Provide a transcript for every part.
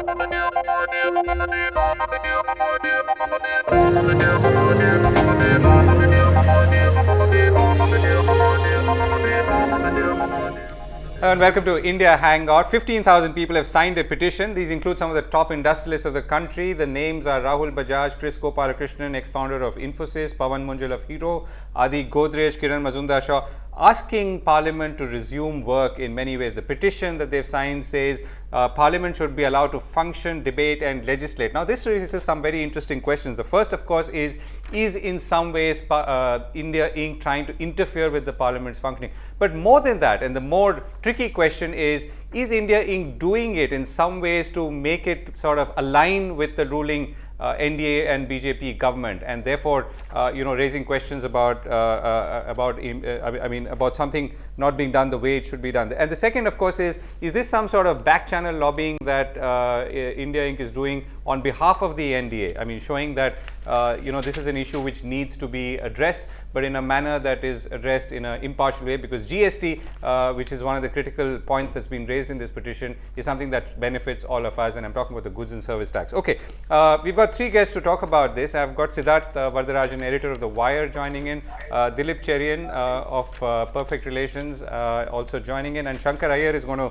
And welcome to India Hangout. 15,000 people have signed a petition. These include some of the top industrialists of the country. The names are Rahul Bajaj, Chris Gopalakrishnan, ex-founder of Infosys, Pawan Munjal of Hero, Adi Godrej, Kiran Mazumdar Shaw, asking Parliament to resume work in many ways. The petition that they've signed says Parliament should be allowed to function, debate and legislate. Now this raises some very interesting questions. The first, of course, is in some ways India Inc. trying to interfere with the Parliament's functioning? But more than that, and the more tricky question is India Inc. doing it in some ways to make it sort of align with the ruling NDA and BJP government, and therefore raising questions about something not being done the way it should be done. And the second, of course, is this some sort of back channel lobbying that India Inc. is doing on behalf of the NDA? I mean, showing that this is an issue which needs to be addressed, but in a manner that is addressed in an impartial way, because GST, which is one of the critical points that's been raised in this petition, is something that benefits all of us, and I'm talking about the goods and service tax. Okay, we've got three guests to talk about this. I've got Siddharth Vardarajan, editor of The Wire, joining in, Dilip Cherian of Perfect Relations also joining in, and Shankar Iyer is going to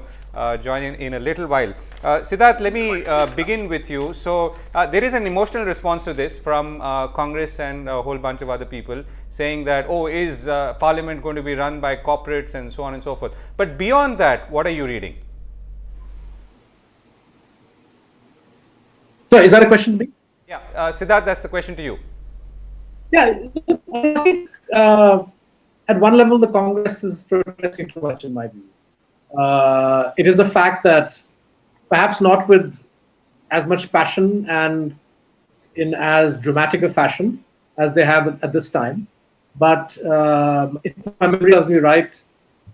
join in a little while. Siddharth, let me begin with you. So there is an emotional response to this from Congress and a whole bunch of other people, saying that, is Parliament going to be run by corporates and so on and so forth. But beyond that, what are you reading? So is that a question to me? Yeah, Siddharth, that's the question to you. Yeah, I think at one level the Congress is protesting too much, in my view. It is a fact that perhaps not with as much passion and in as dramatic a fashion as they have at this time, but if my memory serves me right,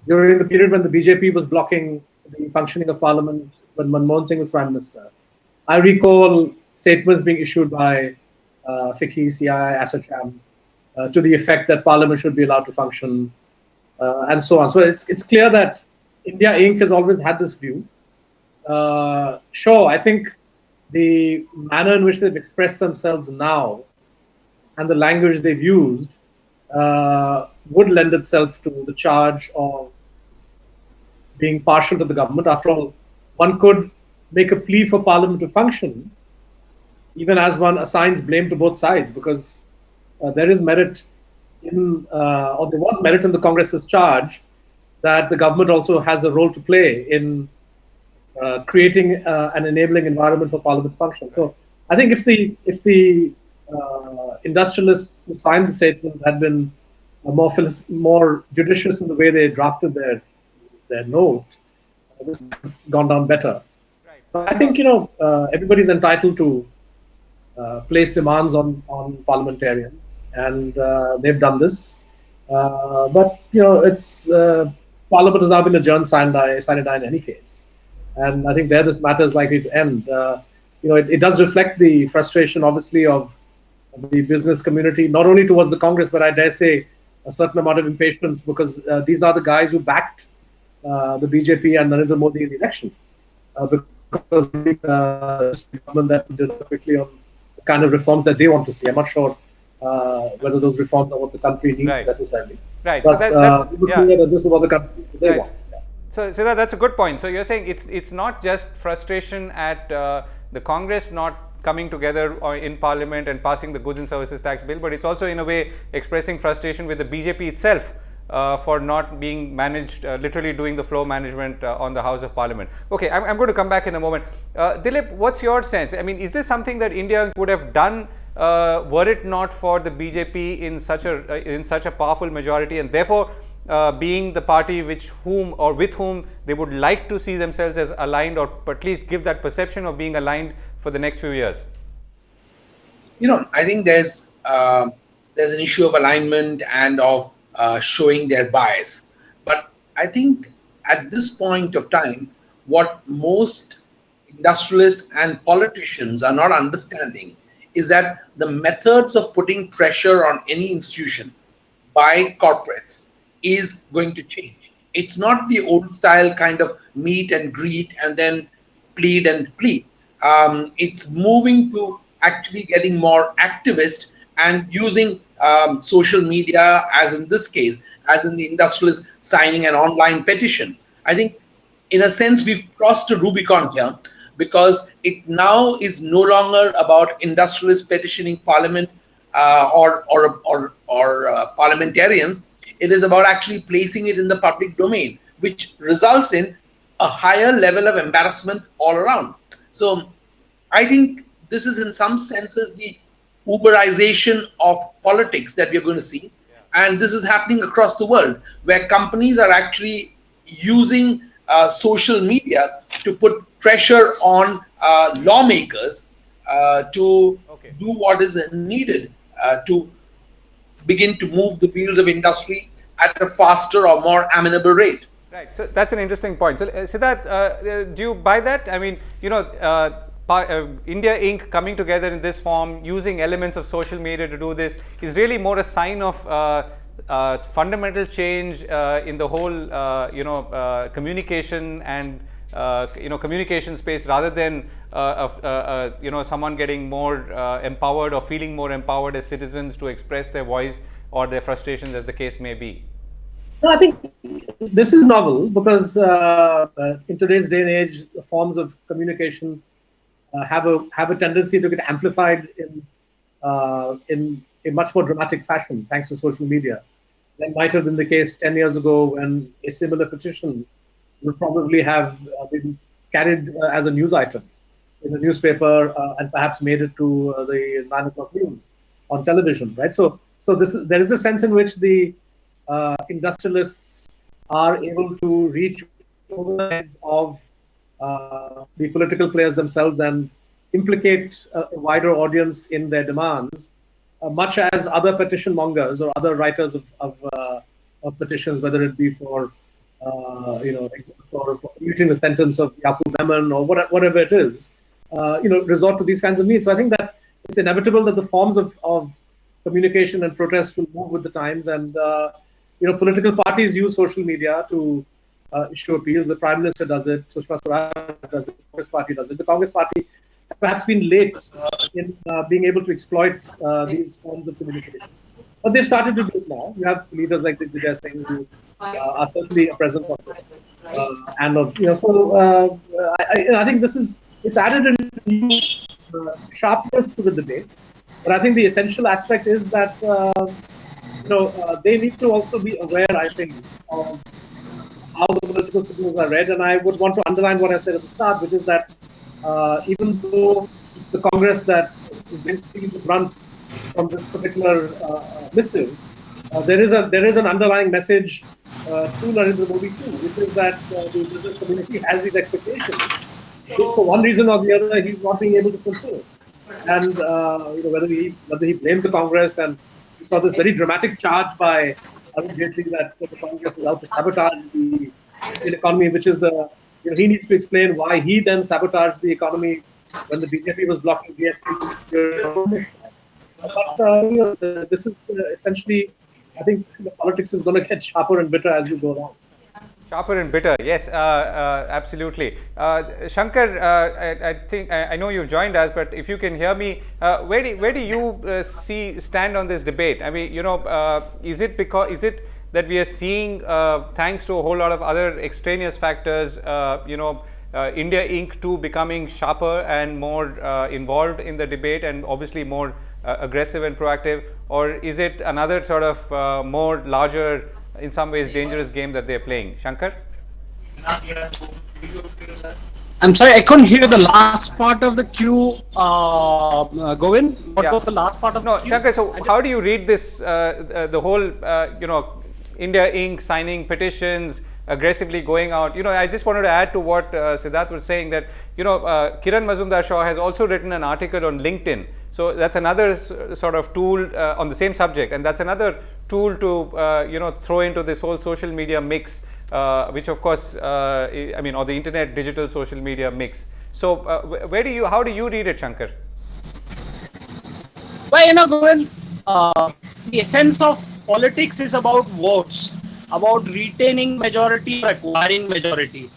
during the period when the BJP was blocking the functioning of Parliament, when Manmohan Singh was Prime Minister, I recall statements being issued by FICCI, CII, ASSOCHAM to the effect that Parliament should be allowed to function and so on. So it's clear that India Inc. has always had this view. Sure, I think the manner in which they've expressed themselves now and the language they've used would lend itself to the charge of being partial to the government. After all, one could make a plea for Parliament to function even as one assigns blame to both sides, because there is merit in, or there was merit in the Congress's charge that the government also has a role to play in creating an enabling environment for Parliament function. So I think if the industrialists who signed the statement had been more judicious in the way they drafted their note, this would have gone down better. Right. But I think everybody's entitled to place demands on parliamentarians, and they've done this. But it's Parliament has now been adjourned sine die in any case, and I think there this matter is likely to end. It does reflect the frustration, obviously, of the business community, not only towards the Congress, but I dare say a certain amount of impatience, because these are the guys who backed the BJP and Narendra Modi in the election, because the government that did quickly on the kind of reforms that they want to see. I'm not sure whether those reforms are what the country needs necessarily. Right. But so that's clear that this is what the country they want. So that's a good point. So you're saying it's not just frustration at the Congress not coming together in Parliament and passing the goods and services tax bill, but it's also in a way expressing frustration with the BJP itself for not being managed, literally doing the flow management on the House of Parliament. Okay, I'm going to come back in a moment. Dilip, what's your sense? I mean, is this something that India would have done were it not for the BJP in such a powerful majority, and therefore being the party with whom they would like to see themselves as aligned, or at least give that perception of being aligned for the next few years? I think there's an issue of alignment and of showing their bias. But I think at this point of time, what most industrialists and politicians are not understanding is that the methods of putting pressure on any institution by corporates is going to change. It's not the old style kind of meet and greet and then plead and plead. it's moving to actually getting more activist and using social media, as in this case, as in the industrialists signing an online petition. I think, in a sense, we've crossed a Rubicon here, because it now is no longer about industrialists petitioning Parliament or parliamentarians. It is about actually placing it in the public domain, which results in a higher level of embarrassment all around. So I think this is, in some senses, the Uberization of politics that we're going to see. And this is happening across the world, where companies are actually using social media to put pressure on lawmakers to do what is needed to begin to move the wheels of industry at a faster or more amenable rate. Right. So that's an interesting point. So Siddharth, do you buy that? I mean, India Inc. coming together in this form, using elements of social media to do this, is really more a sign of fundamental change in the whole, communication and communication space, rather than someone getting more empowered or feeling more empowered as citizens to express their voice or their frustrations, as the case may be. No, I think this is novel because in today's day and age, the forms of communication have a tendency to get amplified in a much more dramatic fashion thanks to social media. That might have been the case 10 years ago, when a similar petition would probably have been carried as a news item in a newspaper and perhaps made it to the 9 o'clock news on television, right? So there is a sense in which the industrialists are able to reach over the heads of the political players themselves and implicate a wider audience in their demands, much as other petition mongers or other writers of petitions, whether it be for commuting the sentence of Yaqub Memon or whatever it is, resort to these kinds of means. So I think that it's inevitable that the forms of communication and protest will move with the times, and political parties use social media to issue appeals. The Prime Minister does it, Sushma Swaraj does it, the Congress Party does it. The Congress Party has perhaps been late in being able to exploit these forms of communication. But they've started to do it now. You have leaders like Vijay Singh who are certainly a presence of it. I think it's added a new sharpness to the debate. But I think the essential aspect is that they need to also be aware, I think, of how the political signals are read. And I would want to underline what I said at the start, which is that even though the Congress that is basically the brunt from this particular missive, there is an underlying message to Narendra Modi too, which is that the business community has these expectations, which for one reason or the other he's not being able to fulfill. And whether he blamed the Congress, and we saw this very dramatic charge by Arun Jaitley that the Congress is out to sabotage the economy, which is he needs to explain why he then sabotaged the economy when the BJP was blocking GST. But this is essentially, I think politics is going to get sharper and bitter as we go along. Sharper and bitter, yes, absolutely. Shankar, I think I know you've joined us, but if you can hear me, where do you stand on this debate? I mean, is it that we are seeing, thanks to a whole lot of other extraneous factors, India Inc. too becoming sharper and more involved in the debate and obviously more aggressive and proactive, or is it another sort of more larger, in some ways dangerous game that they're playing? Shankar? I'm sorry, I couldn't hear the last part of the queue. Govind, what was the last part of the queue? Shankar, so how do you read this, the whole, India Inc. signing petitions, aggressively going out? I just wanted to add to what Siddharth was saying, that, Kiran Mazumdar-Shaw has also written an article on LinkedIn. So that's another sort of tool on the same subject, and that's another tool to throw into this whole social media mix, which of course, or the internet digital social media mix. So how do you read it, Shankar? Well, Govind, the essence of politics is about votes, about retaining majority or acquiring majority.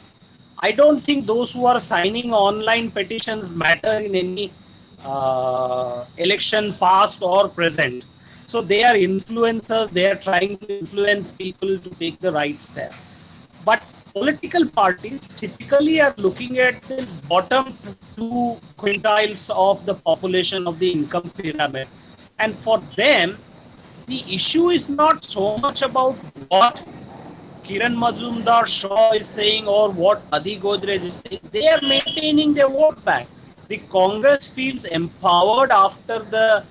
I don't think those who are signing online petitions matter in any election past or present. So they are influencers, they are trying to influence people to take the right step. But political parties typically are looking at the bottom two quintiles of the population of the income pyramid. And for them, the issue is not so much about what Kiran Majumdar Shaw is saying or what Adi Godrej is saying. They are maintaining their vote bank. The Congress feels empowered after the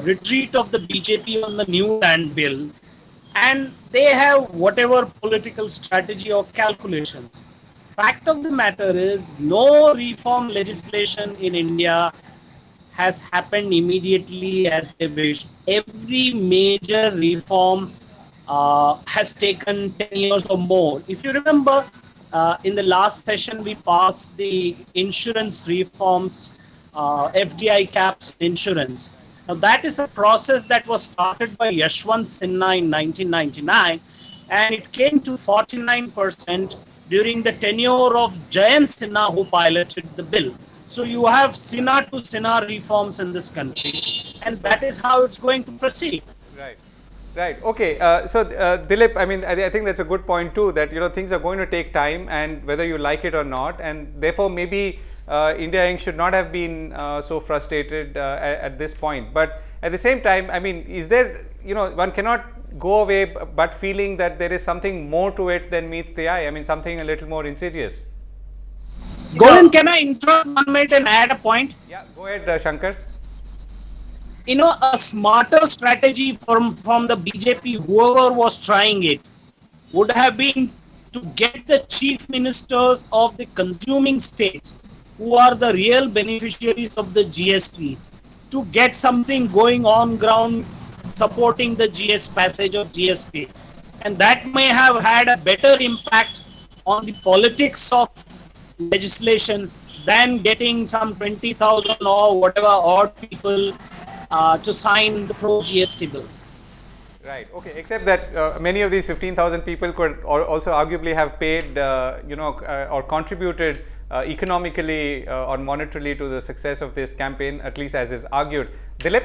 retreat of the BJP on the new land bill, and they have whatever political strategy or calculations. Fact of the matter is, no reform legislation in India has happened immediately as they wished. Every major reform has taken 10 years or more. If you remember, in the last session, we passed the insurance reforms, FDI caps insurance. Now, that is a process that was started by Yashwant Sinha in 1999, and it came to 49% during the tenure of Jayant Sinha, who piloted the bill. So you have Sinha to Sinha reforms in this country, and that is how it's going to proceed. Right. Right. Okay. Dilip, I mean, I think that's a good point too. That things are going to take time, and whether you like it or not, and therefore maybe India Inc. should not have been so frustrated at this point. But at the same time, I mean, is there one cannot go away but feeling that there is something more to it than meets the eye. I mean, something a little more insidious. Govind, can I interrupt 1 minute and add a point? Yeah, go ahead, Shankar. A smarter strategy from the BJP, whoever was trying it, would have been to get the chief ministers of the consuming states, who are the real beneficiaries of the GST, to get something going on ground supporting the passage of GST. And that may have had a better impact on the politics of legislation than getting some 20,000 or whatever odd people to sign the pro-GST bill. Right. Okay. Except that many of these 15,000 people could also arguably have paid, or contributed economically or monetarily to the success of this campaign, at least as is argued. Dilip?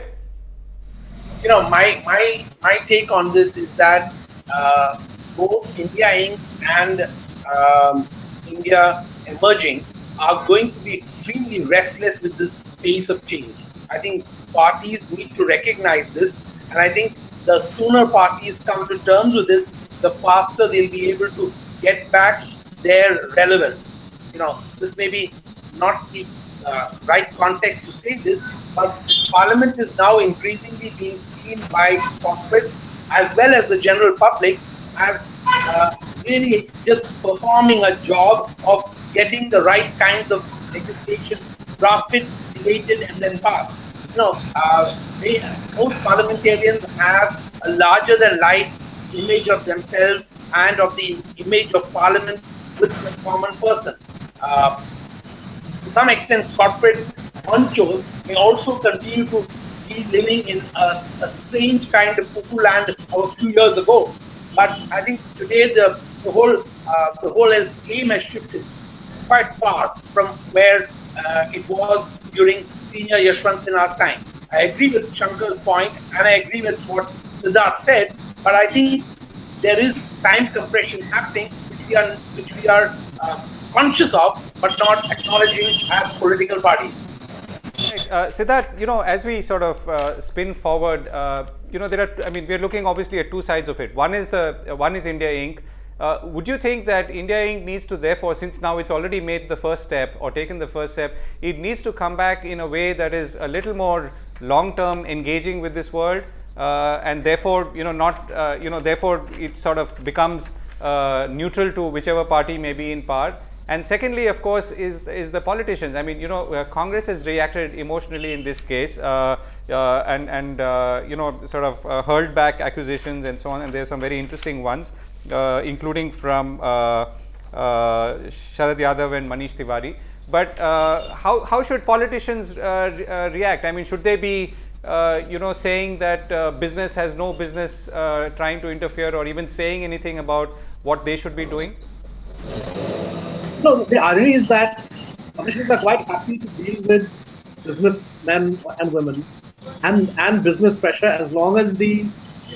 My take on this is that both India Inc. and India Emerging are going to be extremely restless with this pace of change. I think parties need to recognize this, and I think the sooner parties come to terms with this, the faster they'll be able to get back their relevance. This may be not the right context to say this, but Parliament is now increasingly being seen by corporates as well as the general public as really just performing a job of getting the right kinds of legislation drafted, debated, and then passed. Most parliamentarians have a larger than life image of themselves and of the image of Parliament with the common person. To some extent, corporate honchos may also continue to be living in a strange kind of cuckoo land of a few years ago. But I think today the whole game has shifted quite far from where it was during senior Yashwant Sinha's time. I agree with Shankar's point, and I agree with what Siddharth said, but I think there is time compression happening, which we are conscious of, but not acknowledging as political parties. Right. Siddharth, as we sort of spin forward, there are. I mean, we are looking obviously at two sides of it. One is India Inc. Would you think that India Inc. needs to, therefore, since now it's already made the first step or taken the first step, it needs to come back in a way that is a little more long-term, engaging with this world, and therefore, therefore it sort of becomes neutral to whichever party may be in power. And secondly, of course, is the politicians. I mean, Congress has reacted emotionally in this case, and sort of hurled back accusations and so on. And there are some very interesting ones, including from Sharad Yadav and Manish Tiwari. But how should politicians react? I mean, should they be saying that business has no business trying to interfere, or even saying anything about what they should be doing? No, the irony is that politicians are quite happy to deal with businessmen and women and business pressure as long as the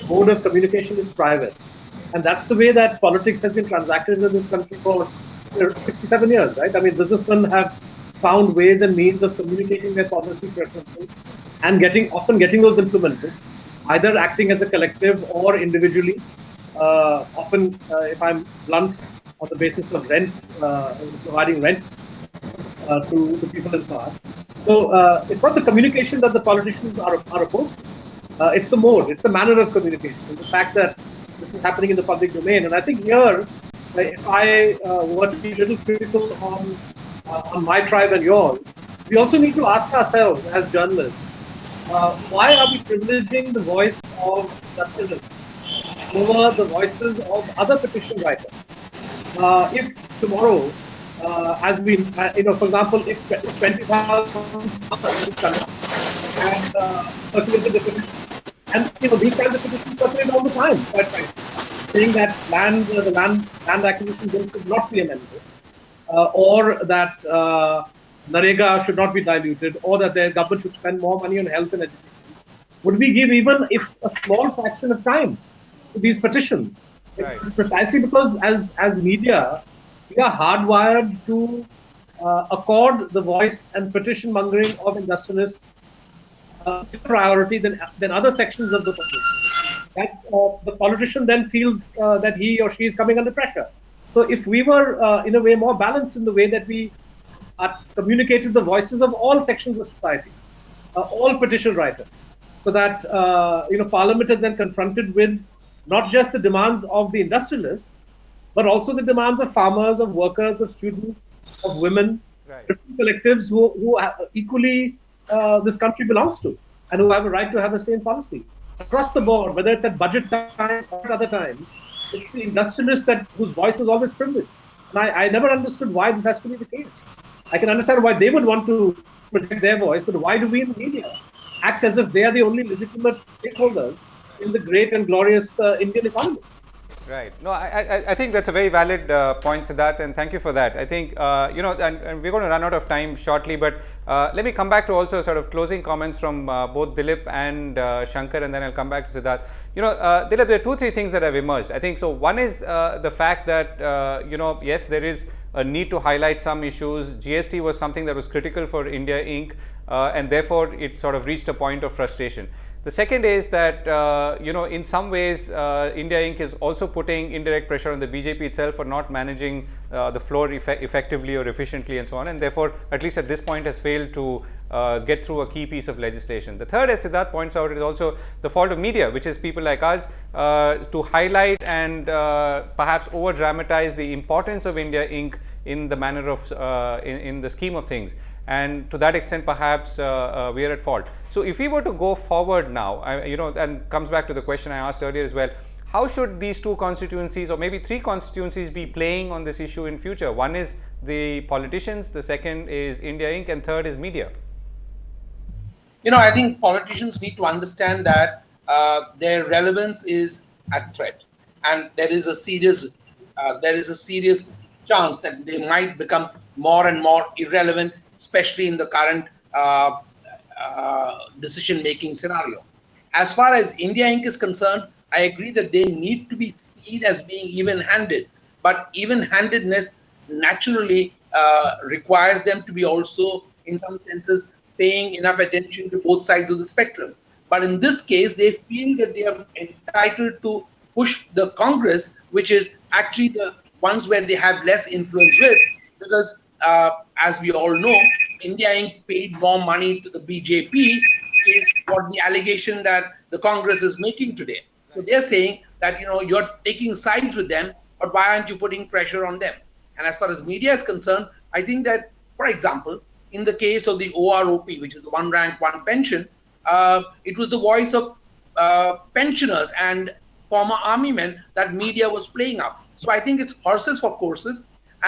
mode of communication is private. And that's the way that politics has been transacted in this country for 67 years, right? I mean, businessmen have found ways and means of communicating their policy preferences and often getting those implemented, either acting as a collective or individually. Often, if I'm blunt, on the basis of rent, providing rent to people in power. So it's not the communication that the politicians are opposed to. It's the mode, it's the manner of communication, and the fact that this is happening in the public domain. And I think here, if I were to be a little critical on my tribe and yours, we also need to ask ourselves as journalists, why are we privileging the voice of industrialists over the voices of other petition writers? If tomorrow, as we, for example, if 20,000 and circulated the petition, and these kinds of petitions circulate all the time, quite frankly, saying that the land acquisition bill should not be amended, or that Narega should not be diluted, or that the government should spend more money on health and education. Would we give even if a small fraction of time to these petitions? Right. It's precisely because as media, we are hardwired to accord the voice and petition mongering of industrialists priority than other sections of the population. That the politician then feels that he or she is coming under pressure. So if we were in a way more balanced in the way that we communicated the voices of all sections of society, all petition writers, so that Parliament is then confronted with not just the demands of the industrialists, but also the demands of farmers, of workers, of students, of women, Right. different collectives who equally this country belongs to, and who have a right to have a same policy. Across the board, whether it's at budget time or at other times, it's the industrialists whose voice is always privileged. And I never understood why this has to be the case. I can understand why they would want to protect their voice, but why do we in the media act as if they are the only legitimate stakeholders in the great and glorious Indian economy? Right. No, I think that's a very valid point, Siddharth, and thank you for that. I think, and we're going to run out of time shortly, but let me come back to also sort of closing comments from both Dilip and Shankar, and then I'll come back to Siddharth. Dilip, there are 2-3 things that have emerged. I think so. One is the fact that, yes, there is a need to highlight some issues. GST was something that was critical for India Inc., and therefore it sort of reached a point of frustration. The second is that, in some ways, India Inc. is also putting indirect pressure on the BJP itself for not managing the floor effectively or efficiently and so on, and therefore, at least at this point, has failed to get through a key piece of legislation. The third, as Siddharth points out, is also the fault of media, which is people like us to highlight and perhaps over-dramatize the importance of India Inc. in the manner of, in the scheme of things. And to that extent, perhaps we are at fault. So if we were to go forward now, and comes back to the question I asked earlier as well, how should these 2 constituencies or maybe 3 constituencies be playing on this issue in future? One is the politicians, the second is India Inc., and third is media. I think politicians need to understand that their relevance is at threat, and there is a serious chance that they might become more and more irrelevant, especially in the current decision-making scenario. As far as India Inc. is concerned, I agree that they need to be seen as being even-handed, but even-handedness naturally requires them to be also, in some senses, paying enough attention to both sides of the spectrum. But in this case, they feel that they are entitled to push the Congress, which is actually the ones where they have less influence with, because as we all know, India Inc. paid more money to the BJP is what the allegation that the Congress is making today. So they're saying that, you're taking sides with them, but why aren't you putting pressure on them? And as far as media is concerned, I think that, for example, in the case of the OROP, which is the one rank, one pension, it was the voice of pensioners and former army men that media was playing up. So I think it's horses for courses,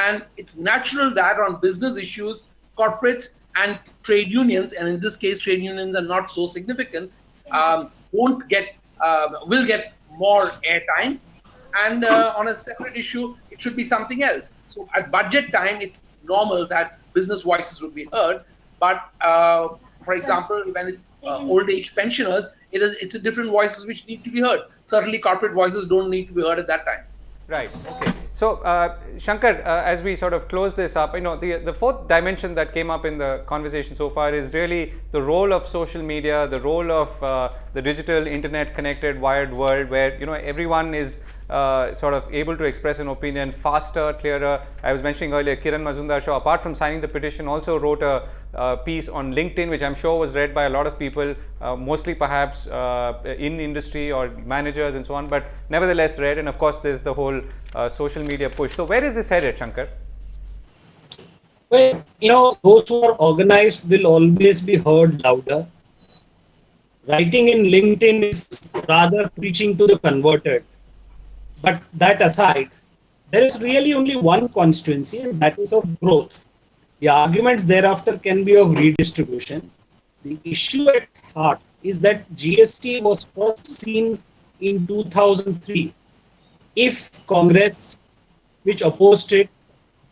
and it's natural that on business issues, corporates and trade unions, and in this case, trade unions are not so significant, will get more airtime. And on a separate issue, it should be something else. So at budget time, it's normal that business voices would be heard. But for example, when it's old age pensioners, it's a different voices which need to be heard. Certainly, corporate voices don't need to be heard at that time. Right. Okay. So, Shankar, as we sort of close this up, the fourth dimension that came up in the conversation so far is really the role of social media, the role of the digital, internet connected, wired world, where everyone is sort of able to express an opinion faster, clearer. I was mentioning earlier, Kiran Mazumdar, apart from signing the petition, also wrote a piece on LinkedIn, which I'm sure was read by a lot of people, mostly perhaps in industry or managers and so on, but nevertheless read. And of course, there's the whole social media push. So where is this headed, Shankar? Well, those who are organized will always be heard louder. Writing in LinkedIn is rather preaching to the converted. But that aside, there is really only one constituency, and that is of growth. The arguments thereafter can be of redistribution. The issue at heart is that GST was first seen in 2003. If Congress, which opposed it,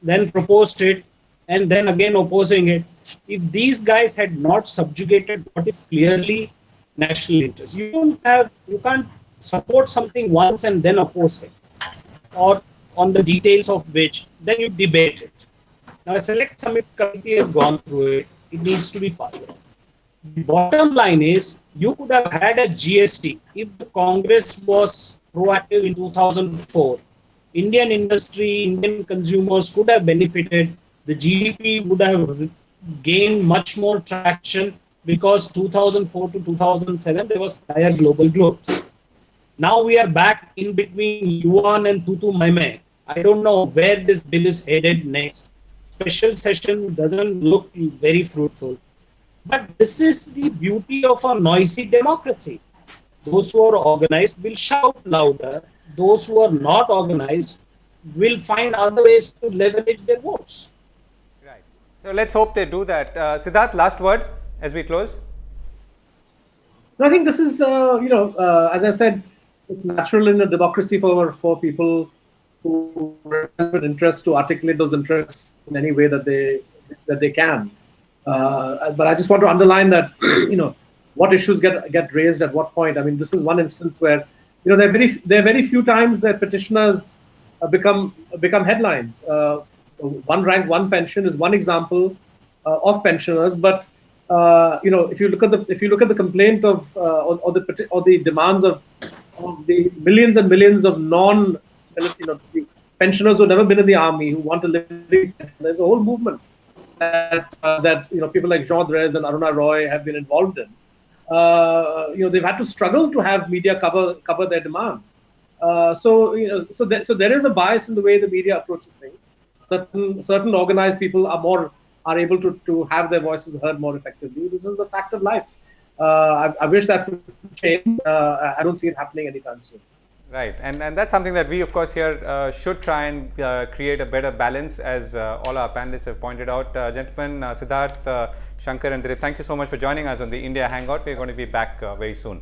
then proposed it, and then again opposing it, if these guys had not subjugated what is clearly national interest, you can't support something once and then oppose it, or on the details of which then you debate it. Now a select summit committee has gone through it. It needs to be passed. The bottom line is you could have had a GST if the Congress was proactive in 2004. Indian industry, Indian consumers could have benefited. The GDP would have gained much more traction because 2004 to 2007 there was higher global growth. Now we are back in between Yuan and Tutu Maimai. I don't know where this bill is headed next. Special session doesn't look very fruitful. But this is the beauty of a noisy democracy. Those who are organized will shout louder. Those who are not organized will find other ways to leverage their votes. Right. So let's hope they do that. Siddharth, last word as we close. I think this is, as I said, it's natural in a democracy for people who have an interest to articulate those interests in any way that they can. But I just want to underline that, what issues get raised at what point. I mean, this is one instance where, there are very few times that petitioners become headlines. One rank, one pension is one example of pensioners, but if you look at the complaint of or the demands of the millions and millions of pensioners who have never been in the army who want to live, there's a whole movement that people like Jean Drez and Aruna Roy have been involved in. They've had to struggle to have media cover their demand. So there is a bias in the way the media approaches things. Certain organized people are able to have their voices heard more effectively. This is the fact of life. I wish that would change. I don't see it happening anytime soon. Right, and that's something that we, of course, here should try and create a better balance, as all our panelists have pointed out. Gentlemen, Siddharth, Shankar and Dilip, thank you so much for joining us on the India Hangout. We're going to be back very soon.